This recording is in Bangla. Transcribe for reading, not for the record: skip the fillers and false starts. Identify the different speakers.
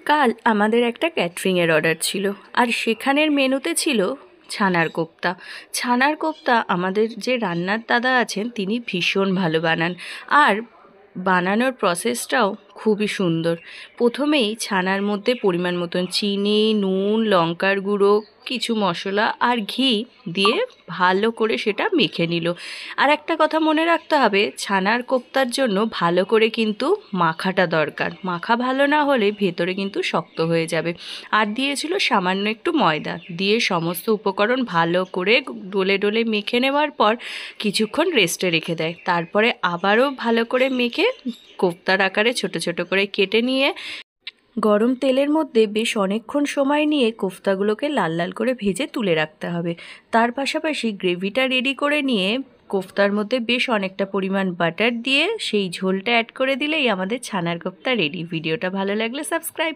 Speaker 1: কাল আমাদের একটা ক্যাটারিংয়ের অর্ডার ছিল, আর সেখানের মেনুতে ছিল ছানার কোপ্তা। ছানার কোপ্তা আমাদের যে রান্নার দাদা আছেন তিনি ভীষণ ভালো বানান, আর বানানোর প্রসেসটাও খুবই সুন্দর। প্রথমেই ছানার মধ্যে পরিমাণ মতন চিনি, নুন, লঙ্কার গুঁড়ো, কিছু মশলা আর ঘি দিয়ে ভালো করে সেটা মেখে নিল। আর একটা কথা মনে রাখতে হবে, ছানার কোপ্তার জন্য ভালো করে কিন্তু মাখাটা দরকার। মাখা ভালো না হলে ভেতরে কিন্তু শক্ত হয়ে যাবে। আর দিয়েছিল সামান্য একটু ময়দা দিয়ে সমস্ত উপকরণ ভালো করে ডলে ডলে মেখে নেওয়ার পর কিছুক্ষণ রেস্টে রেখে দেয়। তারপরে আবারও ভালো করে মেখে কোপ্তার আকারে ছোট ছোট করে কেটে নিয়ে গরম তেলের মধ্যে বেশ অনেকক্ষণ সময় নিয়ে কোফতাগুলোকে লাল লাল করে ভেজে তুলে রাখতে হবে। তার পাশাপাশি গ্রেভিটা রেডি করে নিয়ে কোফতার মধ্যে বেশ অনেকটা পরিমাণ বাটার দিয়ে সেই ঝোলটা অ্যাড করে দিলেই আমাদের ছানার কোফতা রেডি। ভিডিওটা ভালো লাগলে সাবস্ক্রাইব